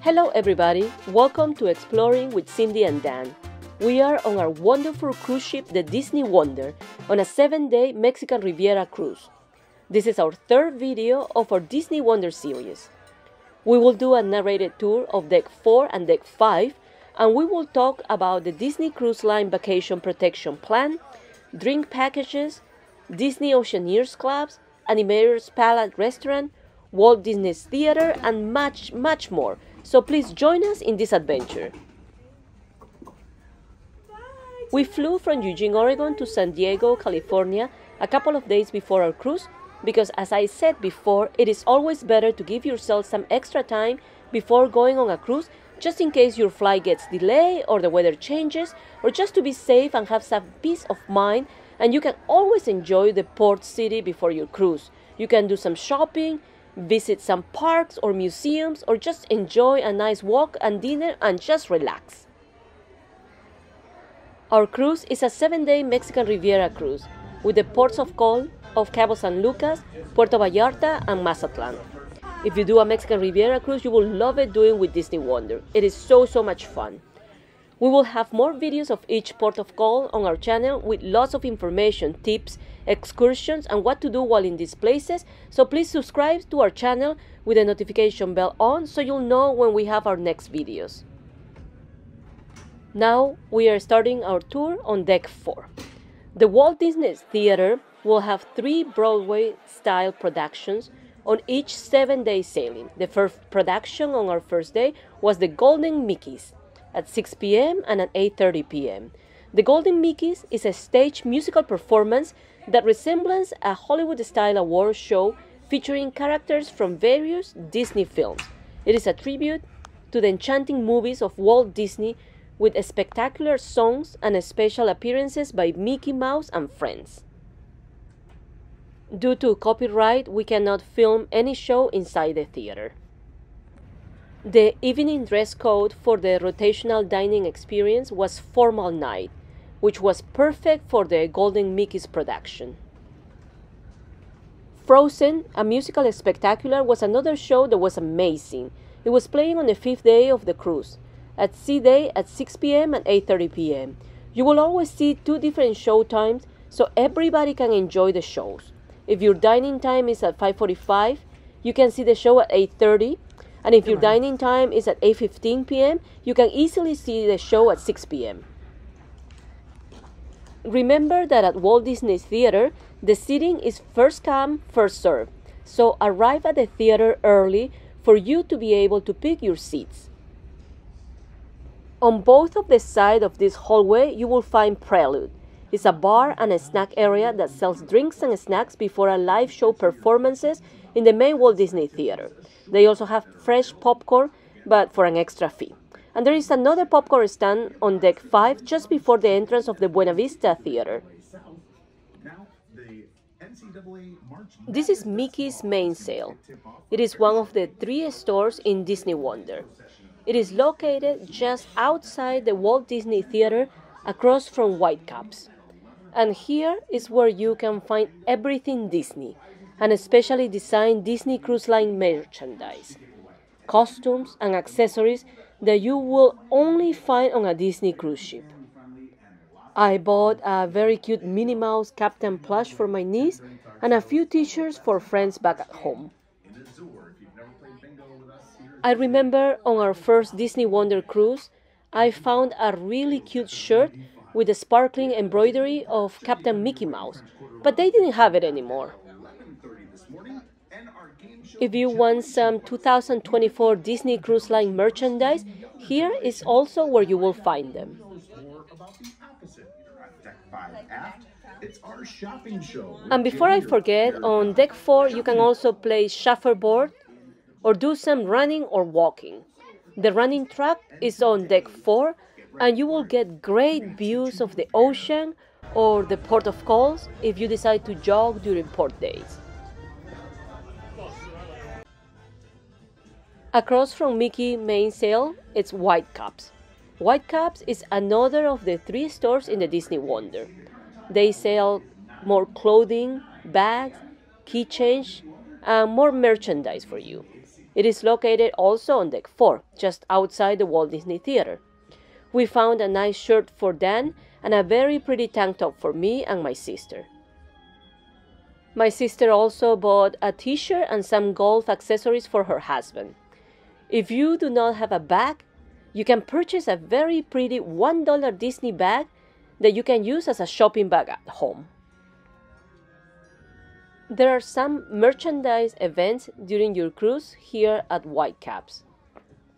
Hello everybody, welcome to Exploring with Cindy and Dan. We are on our wonderful cruise ship, the Disney Wonder, on a 7-day Mexican Riviera cruise. This is our third video of our Disney Wonder series. We will do a narrated tour of Deck 4 and Deck 5, and we will talk about the Disney Cruise Line Vacation Protection Plan, drink packages, Disney Oceaneers Clubs, Animator's Palate Restaurant, Walt Disney Theater, and much, much more. So please join us in this adventure. We flew from Eugene, Oregon to San Diego, California a couple of days before our cruise because, as I said before, it is always better to give yourself some extra time before going on a cruise, just in case your flight gets delayed or the weather changes, or just to be safe and have some peace of mind, and you can always enjoy the port city before your cruise. You can do some shopping, visit some parks or museums, or just enjoy a nice walk and dinner and just relax. Our cruise is a 7-day Mexican Riviera cruise with the ports of call of Cabo San Lucas, Puerto Vallarta, and Mazatlan. If you do a Mexican Riviera cruise, you will love it doing with Disney Wonder. It is so much fun. We will have more videos of each port of call on our channel with lots of information, tips, excursions, and what to do while in these places. So please subscribe to our channel with the notification bell on so you'll know when we have our next videos. Now we are starting our tour on Deck 4. The Walt Disney Theater will have 3 Broadway-style productions on each 7-day sailing. The first production on our first day was The Golden Mickeys at 6 p.m. and at 8:30 p.m. The Golden Mickeys is a stage musical performance that resembles a Hollywood-style award show featuring characters from various Disney films. It is a tribute to the enchanting movies of Walt Disney with spectacular songs and special appearances by Mickey Mouse and friends. Due to copyright, we cannot film any show inside the theater. The evening dress code for the rotational dining experience was formal night, which was perfect for the Golden Mickey's production. Frozen, a musical spectacular, was another show that was amazing. It was playing on the 5th day of the cruise, at Sea Day at 6 p.m. and 8:30 p.m. You will always see 2 different show times, so everybody can enjoy the shows. If your dining time is at 5:45, you can see the show at 8:30. And if your dining time is at 8:15 p.m., you can easily see the show at 6 p.m. Remember that at Walt Disney Theater, the seating is first come, first served. So arrive at the theater early for you to be able to pick your seats. On both of the sides of this hallway, you will find Prelude. It's a bar and a snack area that sells drinks and snacks before a live show performances in the main Walt Disney Theater. They also have fresh popcorn, but for an extra fee. And there is another popcorn stand on Deck 5 just before the entrance of the Buena Vista Theater. This is Mickey's main sale. It is one of the 3 stores in Disney Wonder. It is located just outside the Walt Disney Theater across from Whitecaps. And here is where you can find everything Disney, and especially designed Disney Cruise Line merchandise, costumes and accessories that you will only find on a Disney cruise ship. I bought a very cute Minnie Mouse Captain plush for my niece and a few t-shirts for friends back at home. I remember on our first Disney Wonder cruise, I found a really cute shirt with a sparkling embroidery of Captain Mickey Mouse, but they didn't have it anymore. If you want some 2024 Disney Cruise Line merchandise, here is also where you will find them. And before I forget, on Deck 4 you can also play shuffleboard or do some running or walking. The running track is on Deck 4, and you will get great views of the ocean or the port of calls if you decide to jog during port days. Across from Mickey main sale, it's Whitecaps. Whitecaps is another of the 3 stores in the Disney Wonder. They sell more clothing, bags, keychains, and more merchandise for you. It is located also on deck 4, just outside the Walt Disney Theater. We found a nice shirt for Dan and a very pretty tank top for me and my sister. My sister also bought a t-shirt and some golf accessories for her husband. If you do not have a bag, you can purchase a very pretty $1 Disney bag that you can use as a shopping bag at home. There are some merchandise events during your cruise here at Whitecaps.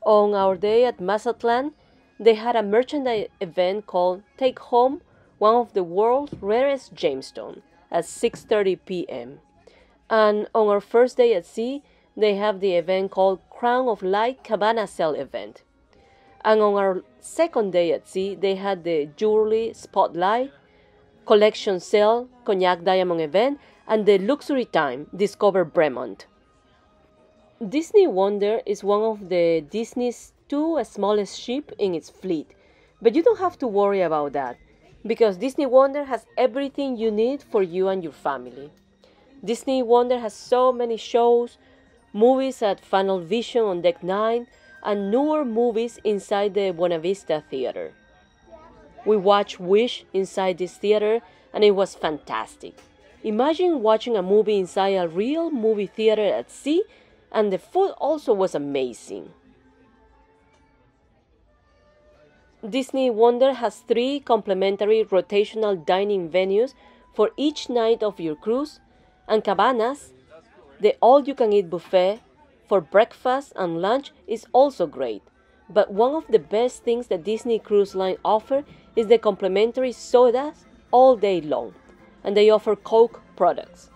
On our day at Mazatlan, they had a merchandise event called Take Home One of the World's Rarest Gemstones at 6:30 p.m. And on our first day at sea, they have the event called Crown of Light Cabana Sale event. And on our second day at sea, they had the Jewelry Spotlight, Collection Sale, Cognac Diamond event, and the Luxury Time Discover Bremont. Disney Wonder is one of the Disney's 2 smallest ships in its fleet, but you don't have to worry about that, because Disney Wonder has everything you need for you and your family. Disney Wonder has so many shows, movies at Final Vision on Deck 9, and newer movies inside the Buena Vista Theater. We watched Wish inside this theater, and it was fantastic. Imagine watching a movie inside a real movie theater at sea, and the food also was amazing. Disney Wonder has 3 complimentary rotational dining venues for each night of your cruise, and Cabanas, the all-you-can-eat buffet for breakfast and lunch, is also great. But one of the best things that Disney Cruise Line offer is the complimentary sodas all day long, and they offer Coke products.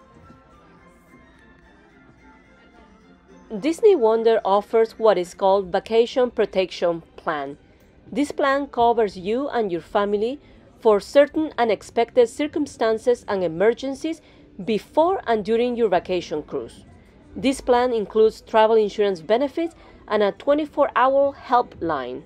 Disney Wonder offers what is called Vacation Protection Plan. This plan covers you and your family for certain unexpected circumstances and emergencies before and during your vacation cruise. This plan includes travel insurance benefits and a 24-hour helpline.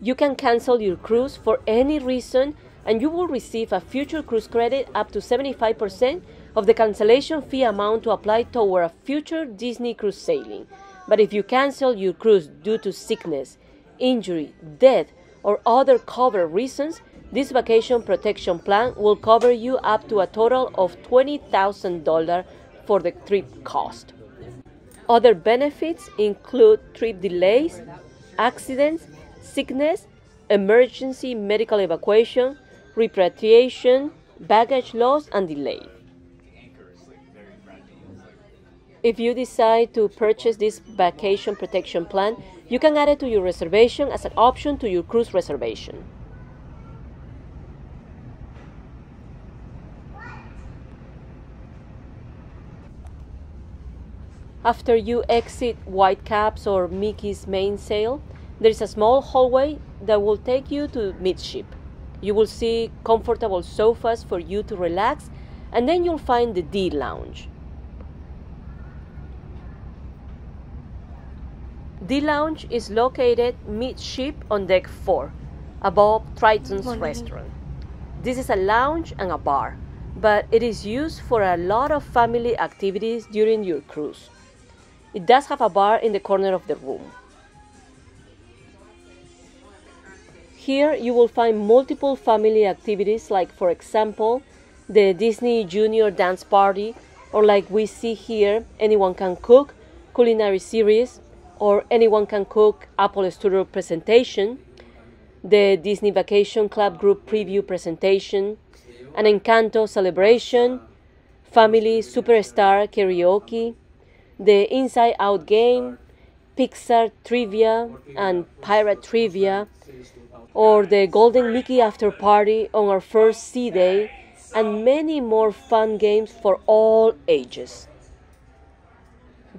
You can cancel your cruise for any reason, and you will receive a future cruise credit up to 75% of the cancellation fee amount to apply toward a future Disney cruise sailing. But if you cancel your cruise due to sickness, injury, death, or other covered reasons, this vacation protection plan will cover you up to a total of $20,000 for the trip cost. Other benefits include trip delays, accidents, sickness, emergency medical evacuation, repatriation, baggage loss, and delay. If you decide to purchase this vacation protection plan, you can add it to your reservation as an option to your cruise reservation. After you exit Whitecaps or Mickey's mainsail, there is a small hallway that will take you to midship. You will see comfortable sofas for you to relax, and then you'll find the D Lounge. D Lounge is located midship on deck 4, above Triton's restaurant. This is a lounge and a bar, but it is used for a lot of family activities during your cruise. It does have a bar in the corner of the room. Here you will find multiple family activities, like, for example, the Disney Junior Dance Party, or like we see here, Anyone Can Cook culinary series, or Anyone Can Cook Apple Studio presentation, the Disney Vacation Club group preview presentation, an Encanto celebration, Family Superstar karaoke, the Inside Out game, Pixar trivia and pirate trivia, or the Golden Mickey after party on our first sea day, and many more fun games for all ages.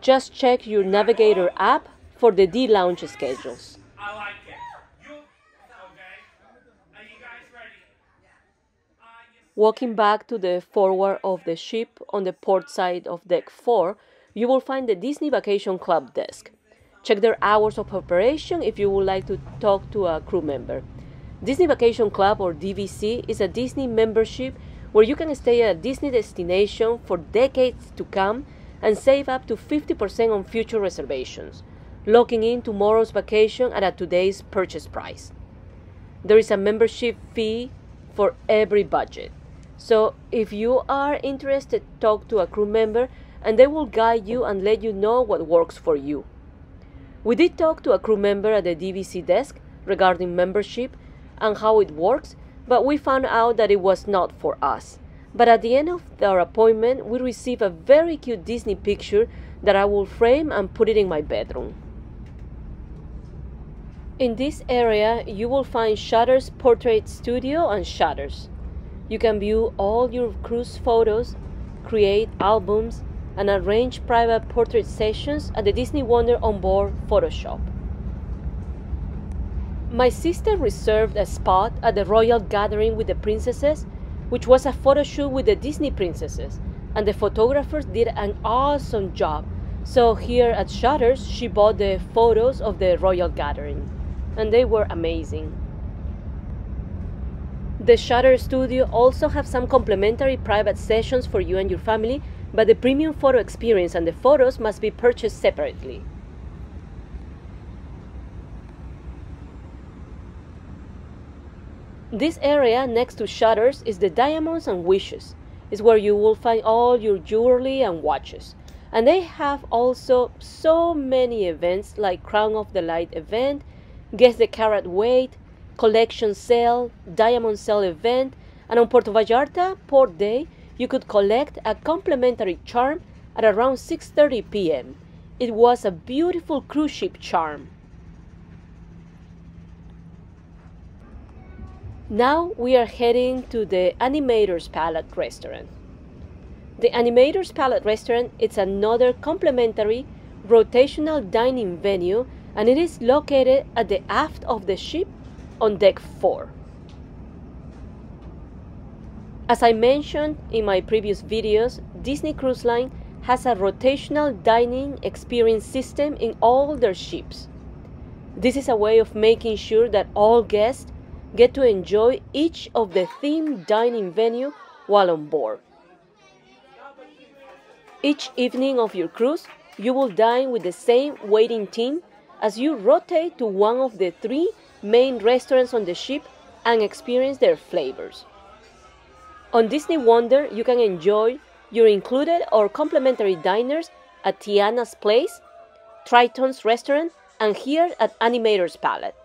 Just check your Navigator app for the D Lounge schedules. I like it. Okay. Are you guys ready? Walking back to the forward of the ship on the port side of deck 4, you will find the Disney Vacation Club desk. Check their hours of operation if you would like to talk to a crew member. Disney Vacation Club, or DVC, is a Disney membership where you can stay at a Disney destination for decades to come and save up to 50% on future reservations, locking in tomorrow's vacation at today's purchase price. There is a membership fee for every budget. So if you are interested, talk to a crew member and they will guide you and let you know what works for you. We did talk to a crew member at the DVC desk regarding membership and how it works, but we found out that it was not for us. But at the end of our appointment, we received a very cute Disney picture that I will frame and put it in my bedroom. In this area, you will find Shutter's Portrait Studio and Shutters. You can view all your cruise photos, create albums, and arrange private portrait sessions at the Disney Wonder Onboard Photoshop. My sister reserved a spot at the Royal Gathering with the Princesses, which was a photo shoot with the Disney princesses, and the photographers did an awesome job. So here at Shutters, she bought the photos of the Royal Gathering, and they were amazing. The Shutter Studio also have some complimentary private sessions for you and your family, but the premium photo experience and the photos must be purchased separately. This area next to Shutters is the Diamonds and Wishes. It's where you will find all your jewelry and watches. And they have also so many events like Crown of the Light event, Guess the Carat Weight, Collection Sale, Diamond Sale event, and on Puerto Vallarta Port Day, you could collect a complimentary charm at around 6:30 p.m. It was a beautiful cruise ship charm. Now we are heading to the Animator's Palate restaurant. The Animator's Palate restaurant is another complimentary rotational dining venue, and it is located at the aft of the ship on deck 4. As I mentioned in my previous videos, Disney Cruise Line has a rotational dining experience system in all their ships. This is a way of making sure that all guests get to enjoy each of the themed dining venue while on board. Each evening of your cruise, you will dine with the same waiting team as you rotate to one of the 3 main restaurants on the ship and experience their flavors. On Disney Wonder, you can enjoy your included or complimentary diners at Tiana's Place, Triton's Restaurant, and here at Animator's Palate.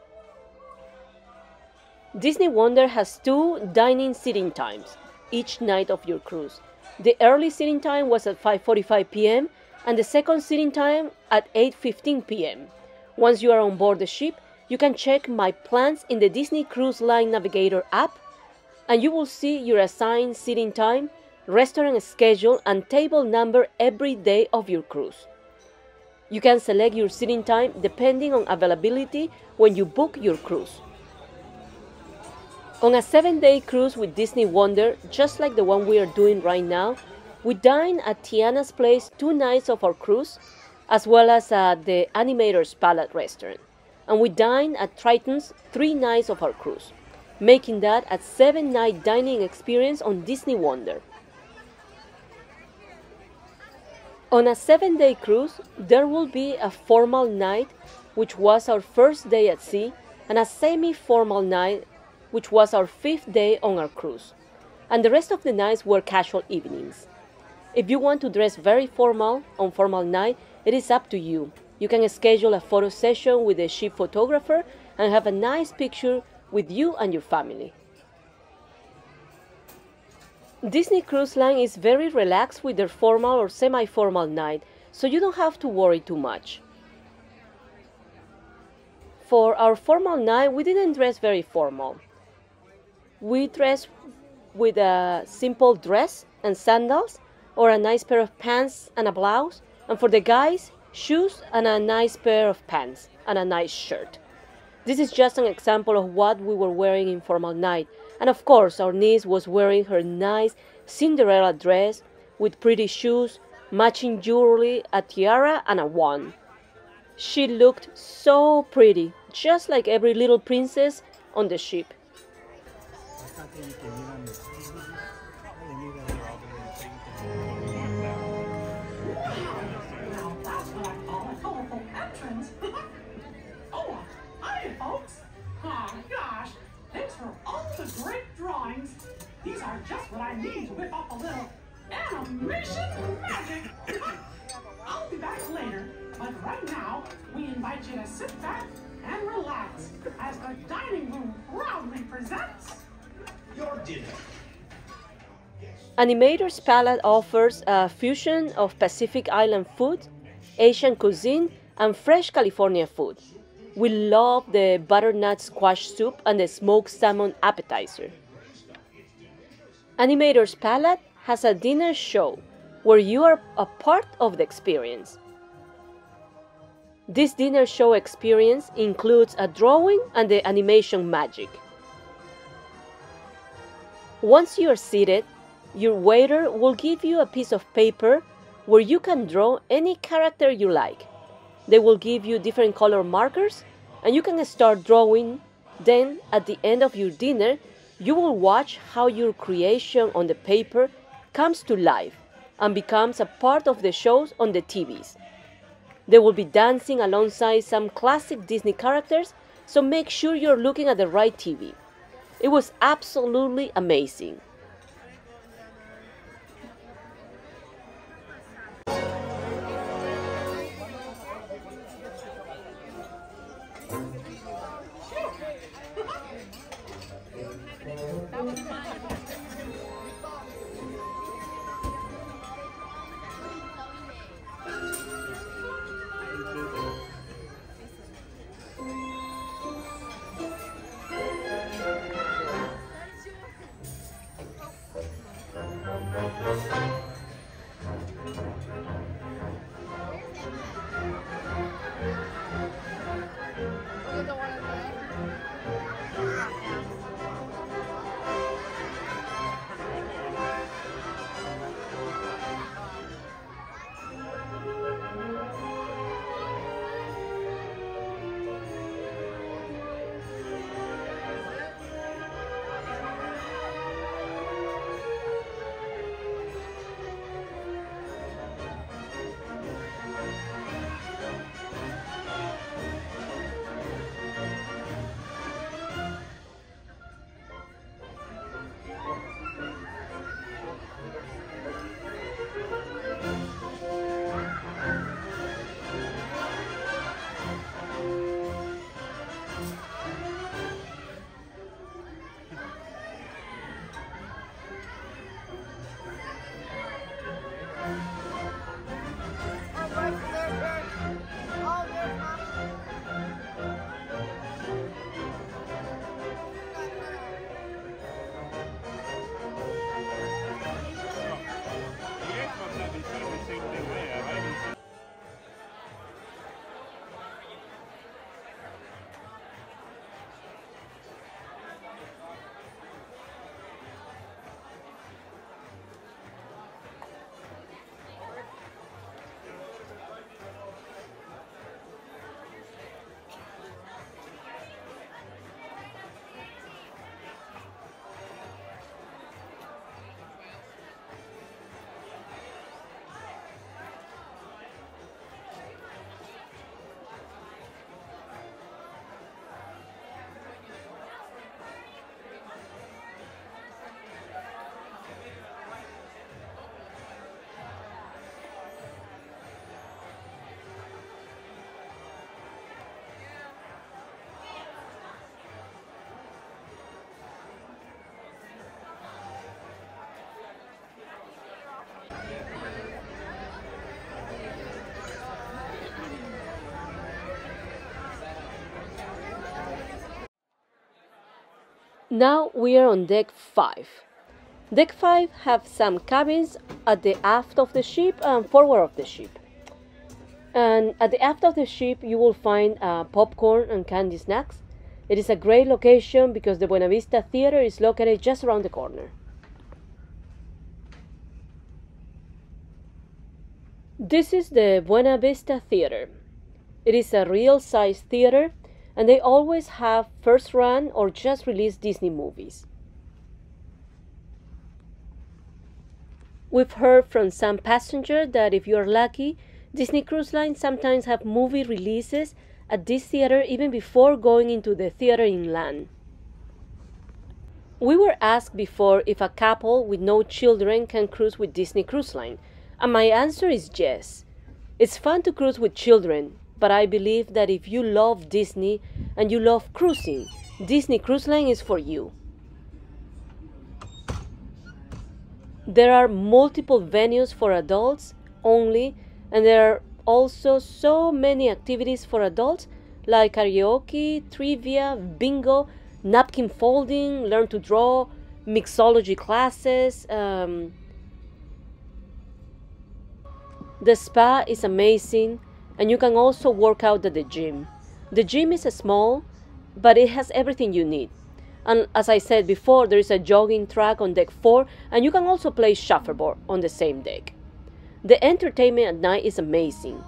Disney Wonder has 2 dining seating times each night of your cruise. The early seating time was at 5:45 p.m. and the second seating time at 8:15 p.m. Once you are on board the ship, you can check My Plans in the Disney Cruise Line Navigator app, and you will see your assigned seating time, restaurant schedule, and table number every day of your cruise. You can select your seating time depending on availability when you book your cruise. On a 7-day cruise with Disney Wonder, just like the one we are doing right now, we dine at Tiana's Place 2 nights of our cruise, as well as at the Animator's Palate restaurant. And we dine at Triton's 3 nights of our cruise, making that a 7-night dining experience on Disney Wonder. On a 7-day cruise, there will be a formal night, which was our first day at sea, and a semi-formal night, which was our 5th day on our cruise, and the rest of the nights were casual evenings. If you want to dress very formal on formal night, it is up to you. You can schedule a photo session with the ship photographer and have a nice picture with you and your family. Disney Cruise Line is very relaxed with their formal or semi-formal night, so you don't have to worry too much. For our formal night, we didn't dress very formal. We dressed with a simple dress and sandals, or a nice pair of pants and a blouse, and for the guys, shoes and a nice pair of pants and a nice shirt. This is just an example of what we were wearing in formal night, and of course our niece was wearing her nice Cinderella dress with pretty shoes, matching jewelry, a tiara and a wand. She looked so pretty, just like every little princess on the ship. just what I need to whip up a little animation magic. I'll be back later, but right now, we invite you to sit back and relax as the dining room proudly presents Your dinner. Animator's Palate offers a fusion of Pacific Island food, Asian cuisine, and fresh California food. We love the butternut squash soup and the smoked salmon appetizer. Animator's Palate has a dinner show where you are a part of the experience. This dinner show experience includes a drawing and the animation magic. Once you are seated, your waiter will give you a piece of paper where you can draw any character you like. They will give you different color markers and you can start drawing. Then, at the end of your dinner, you will watch how your creation on the paper comes to life and becomes a part of the shows on the TVs. They will be dancing alongside some classic Disney characters, so make sure you're looking at the right TV. It was absolutely amazing. Now we are on deck 5. Deck 5 have some cabins at the aft of the ship and forward of the ship. And at the aft of the ship you will find popcorn and candy snacks. It is a great location because the Buena Vista Theater is located just around the corner. This is the Buena Vista Theater. It is a real-size theater and they always have first run or just released Disney movies. We've heard from some passengers that if you're lucky, Disney Cruise Lines sometimes have movie releases at this theater even before going into the theater inland. We were asked before if a couple with no children can cruise with Disney Cruise Line, and my answer is yes. It's fun to cruise with children, but I believe that if you love Disney and you love cruising, Disney Cruise Line is for you. There are multiple venues for adults only, and there are also so many activities for adults like karaoke, trivia, bingo, napkin folding, learn to draw, mixology classes. The spa is amazing, and you can also work out at the gym. The gym is small, but it has everything you need. And as I said before, there is a jogging track on deck 4, and you can also play shuffleboard on the same deck. The entertainment at night is amazing.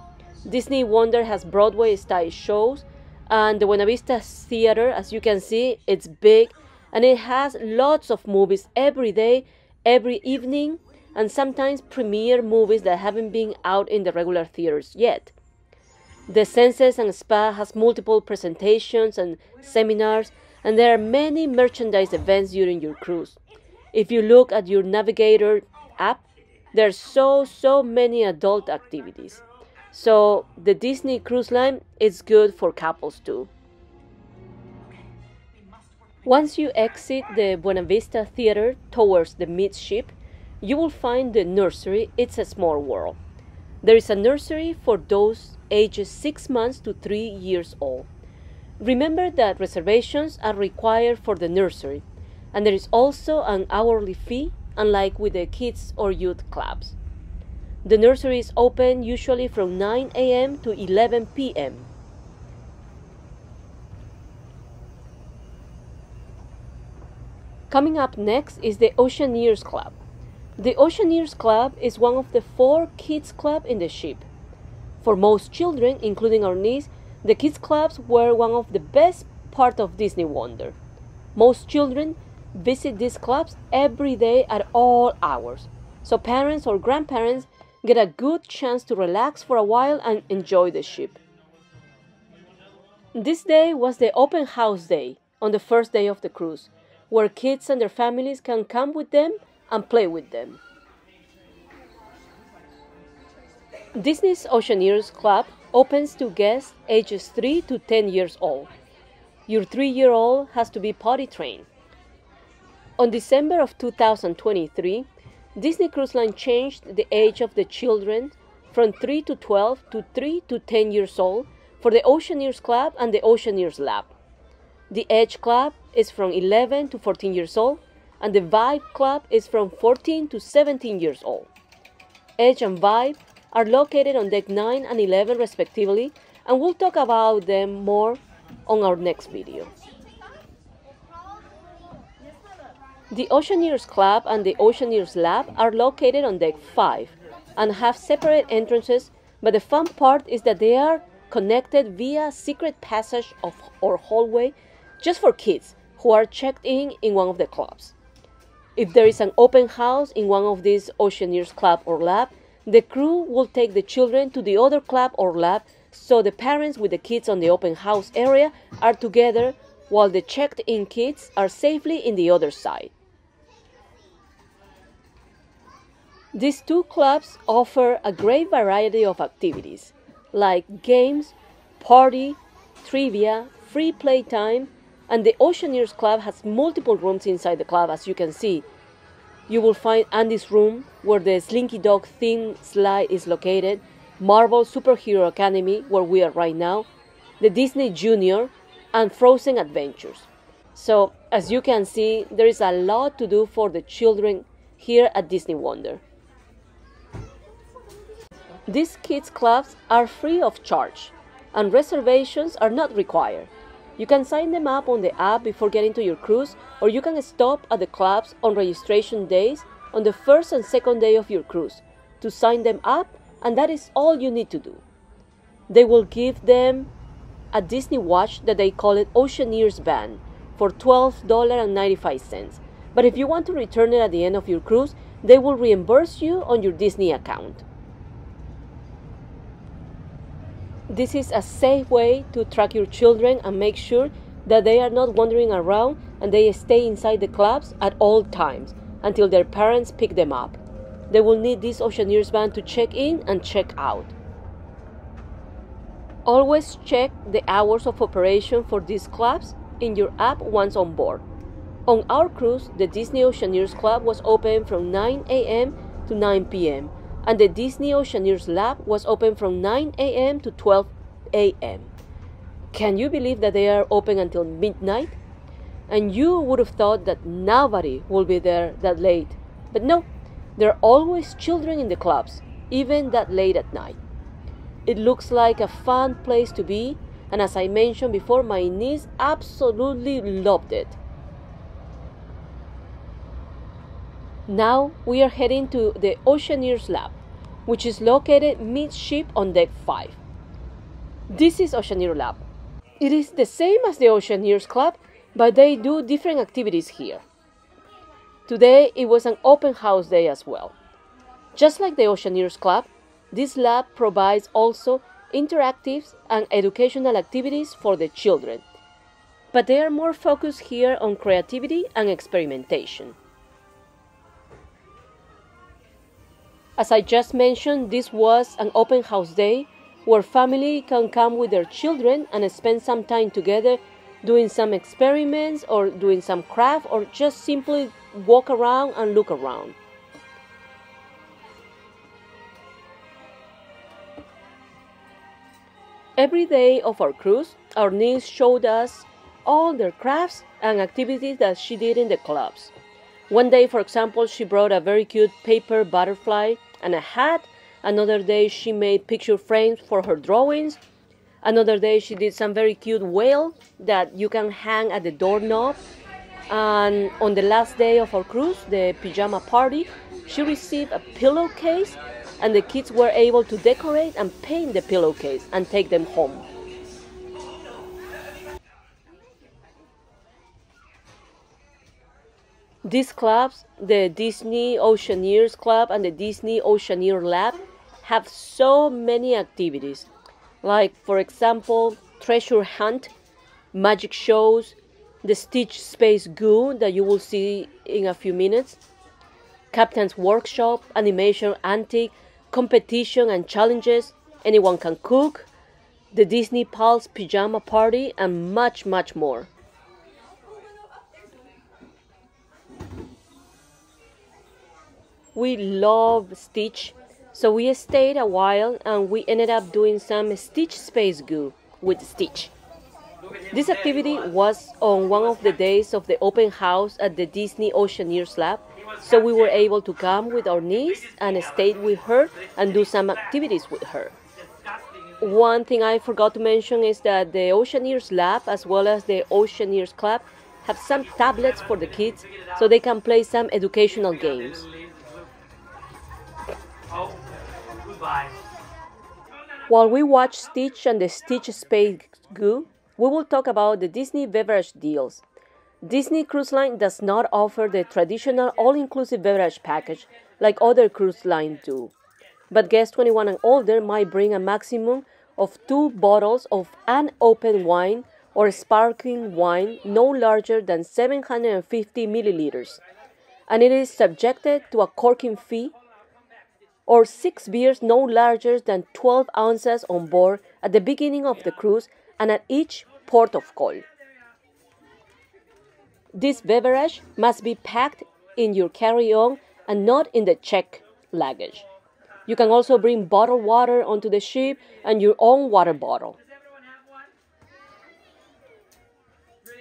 Disney Wonder has Broadway-style shows, and the Buena Vista Theater, as you can see, it's big, and it has lots of movies every day, every evening, and sometimes premiere movies that haven't been out in the regular theaters yet. The Senses and Spa has multiple presentations and seminars, and there are many merchandise events during your cruise. If you look at your Navigator app, there are so many adult activities. So the Disney Cruise Line is good for couples too. Once you exit the Buena Vista Theater towards the midship, you will find the nursery. It's a small world. There is a nursery for those ages 6 months to 3 years old. Remember that reservations are required for the nursery, and there is also an hourly fee, unlike with the kids or youth clubs. The nursery is open usually from 9 a.m. to 11 p.m. Coming up next is the Oceaneers Club. The Oceaneers Club is one of the 4 kids clubs in the ship. For most children, including our niece, the kids clubs were one of the best part of Disney Wonder. Most children visit these clubs every day at all hours, so parents or grandparents get a good chance to relax for a while and enjoy the ship. This day was the open house day on the first day of the cruise, where kids and their families can come with them and play with them. Disney's Oceaneers Club opens to guests ages 3 to 10 years old. Your 3-year-old has to be potty trained. On December of 2023, Disney Cruise Line changed the age of the children from 3 to 12 to 3 to 10 years old for the Oceaneers Club and the Oceaneers Lab. The Edge Club is from 11 to 14 years old, and the Vibe Club is from 14 to 17 years old. Edge and Vibe are located on deck 9 and 11 respectively, and we'll talk about them more on our next video. The Oceaneers Club and the Oceaneers Lab are located on deck 5 and have separate entrances, but the fun part is that they are connected via a secret passage or hallway just for kids who are checked in one of the clubs. If there is an open house in one of these Oceaneers Club or Lab, the crew will take the children to the other club or lab, so the parents with the kids on the open house area are together while the checked-in kids are safely in the other side. These 2 clubs offer a great variety of activities, like games, party, trivia, free playtime, and the Oceaneers Club has multiple rooms inside the club, as you can see. You will find Andy's room, where the Slinky Dog theme slide is located, Marvel Superhero Academy, where we are right now, the Disney Junior, and Frozen Adventures. So, as you can see, there is a lot to do for the children here at Disney Wonder. These kids clubs are free of charge, and reservations are not required. You can sign them up on the app before getting to your cruise, or you can stop at the clubs on registration days on the first and second day of your cruise to sign them up, and that is all you need to do. They will give them a Disney watch that they call it Oceaneers Band for $12.95. But if you want to return it at the end of your cruise, they will reimburse you on your Disney account. This is a safe way to track your children and make sure that they are not wandering around and they stay inside the clubs at all times until their parents pick them up. They will need this Oceaneers van to check in and check out. Always check the hours of operation for these clubs in your app once on board. On our cruise, the Disney Oceaneers Club was open from 9 a.m. to 9 p.m. and the Disney Oceaneers Lab was open from 9 a.m. to 12 a.m. Can you believe that they are open until midnight? And you would have thought that nobody will be there that late. But no, there are always children in the clubs, even that late at night. It looks like a fun place to be, and as I mentioned before, my niece absolutely loved it. Now we are heading to the Oceaneers Lab, which is located midship on deck 5. This is Oceaneers Lab. It is the same as the Oceaneers Club, but they do different activities here. Today it was an open house day as well. Just like the Oceaneers Club, this lab provides also interactive and educational activities for the children, but they are more focused here on creativity and experimentation. As I just mentioned, this was an open house day where family can come with their children and spend some time together doing some experiments or doing some craft or just simply walk around and look around. Every day of our cruise, our niece showed us all their crafts and activities that she did in the clubs. One day, for example, she brought a very cute paper butterfly and a hat. Another day, she made picture frames for her drawings. Another day, she did some very cute whale that you can hang at the doorknob. And on the last day of our cruise, the pajama party, she received a pillowcase, and the kids were able to decorate and paint the pillowcase and take them home. These clubs, the Disney Oceaneers Club and the Disney Oceaneers Lab, have so many activities, like, for example, treasure hunt, magic shows, the Stitch Space Goo that you will see in a few minutes, Captain's Workshop, animation, antique, competition and challenges, anyone can cook, the Disney Pulse Pajama Party, and much, much more. We love Stitch, so we stayed a while and we ended up doing some Stitch Space Goo with Stitch. This activity was on one of the days of the open house at the Disney Oceaneers Lab, so we were able to come with our niece and stay with her and do some activities with her. One thing I forgot to mention is that the Oceaneers Lab as well as the Oceaneers Club have some tablets for the kids so they can play some educational games. Oh, goodbye. While we watch Stitch and the Stitch Space Goo, we will talk about the Disney beverage deals. Disney Cruise Line does not offer the traditional all-inclusive beverage package like other cruise lines do, but guests 21 and older might bring a maximum of 2 bottles of unopened wine or sparkling wine no larger than 750 milliliters, and it is subjected to a corking fee, or 6 beers no larger than 12 ounces on board at the beginning of the cruise and at each port of call. This beverage must be packed in your carry-on and not in the checked luggage. You can also bring bottled water onto the ship and your own water bottle.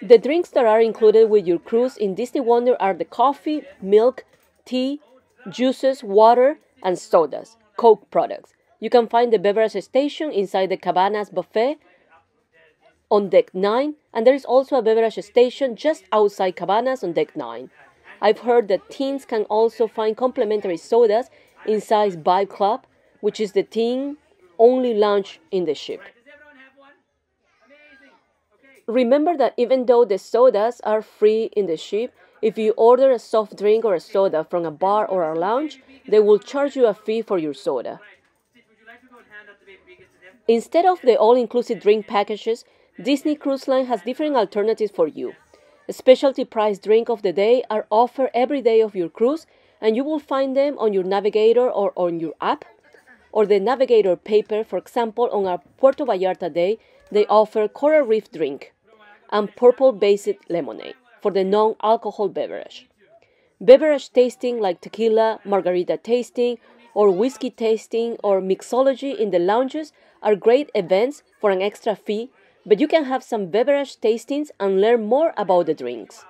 The drinks that are included with your cruise in Disney Wonder are the coffee, milk, tea, juices, water, and sodas, Coke products. You can find the beverage station inside the Cabanas buffet on deck 9, and there is also a beverage station just outside Cabanas on deck 9. I've heard that teens can also find complimentary sodas inside Vibe Club, which is the teen-only lounge in the ship. Remember that even though the sodas are free in the ship, if you order a soft drink or a soda from a bar or a lounge, they will charge you a fee for your soda. Instead of the all-inclusive drink packages, Disney Cruise Line has different alternatives for you. A specialty price drink of the day are offered every day of your cruise, and you will find them on your navigator or on your app, or the navigator paper. For example, on our Puerto Vallarta day, they offer coral reef drink and purple-based lemonade for the non-alcohol beverage. Beverage tasting like tequila, margarita tasting, or whiskey tasting or mixology in the lounges are great events for an extra fee, but you can have some beverage tastings and learn more about the drinks.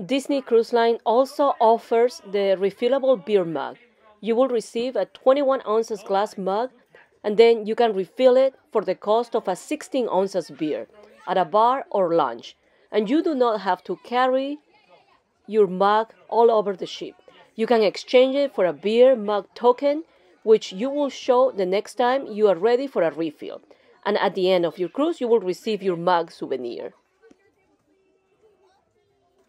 Disney Cruise Line also offers the refillable beer mug. You will receive a 21 ounces glass mug, and then you can refill it for the cost of a 16 ounces beer at a bar or lounge, and you do not have to carry your mug all over the ship. You can exchange it for a beer mug token, which you will show the next time you are ready for a refill. And at the end of your cruise, you will receive your mug souvenir.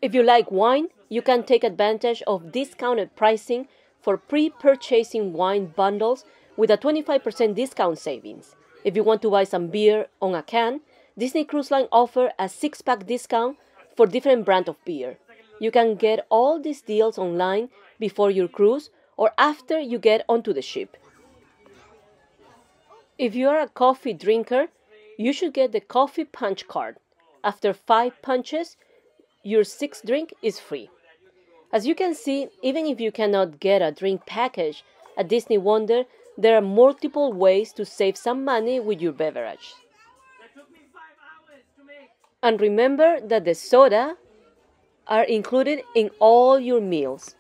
If you like wine, you can take advantage of discounted pricing for pre-purchasing wine bundles with a 25% discount savings. If you want to buy some beer on a can, Disney Cruise Line offers a 6-pack discount for different brands of beer. You can get all these deals online before your cruise or after you get onto the ship. If you are a coffee drinker, you should get the coffee punch card. After 5 punches, your 6th drink is free. As you can see, even if you cannot get a drink package at Disney Wonder, there are multiple ways to save some money with your beverage. And remember that the soda are included in all your meals.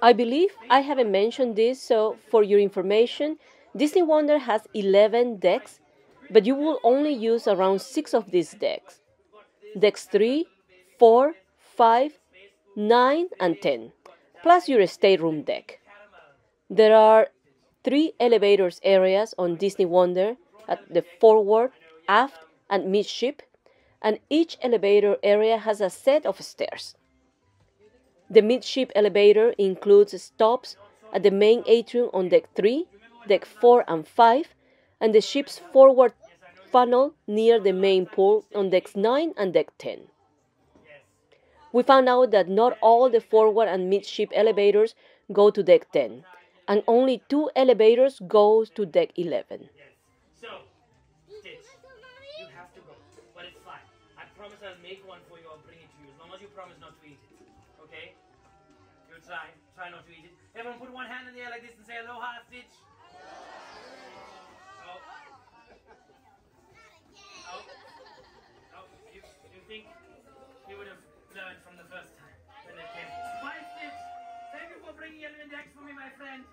I believe I haven't mentioned this, so for your information, Disney Wonder has 11 decks, but you will only use around 6 of these decks. Decks 3, 4, 5, 9, and 10, plus your stateroom deck. There are 3 elevators areas on Disney Wonder at the forward, aft, and midship, and each elevator area has a set of stairs. The midship elevator includes stops at the main atrium on Deck 3, Deck 4 and 5, and the ship's forward funnel near the main pool on Decks 9 and Deck 10. We found out that not all the forward and midship elevators go to Deck 10, and only 2 elevators go to Deck 11. So, Stitch, you have to go, but it's fine. I promise I'll make one for you. I'll bring it to you, as long as you promise not to eat it. Okay? You try not to eat it. Everyone put one hand in the air like this and say aloha, Stitch. You think he would have learned from the first time when they came? Bye, Stitch. Thank you for bringing 11 decks for me, my friend.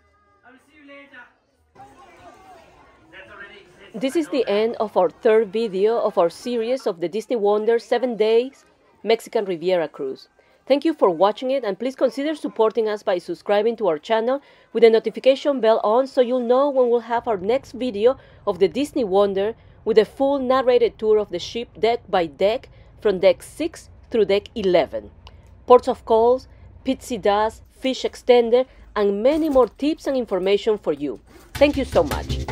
I will see you later. This is the end of our 3rd video of our series of the Disney Wonder 7 Days Mexican Riviera Cruise. Thank you for watching it, and please consider supporting us by subscribing to our channel with the notification bell on so you'll know when we'll have our next video of the Disney Wonder with a full narrated tour of the ship deck by deck from Deck 6 through Deck 11. Ports of calls, pitsy dust, fish extender, and many more tips and information for you. Thank you so much.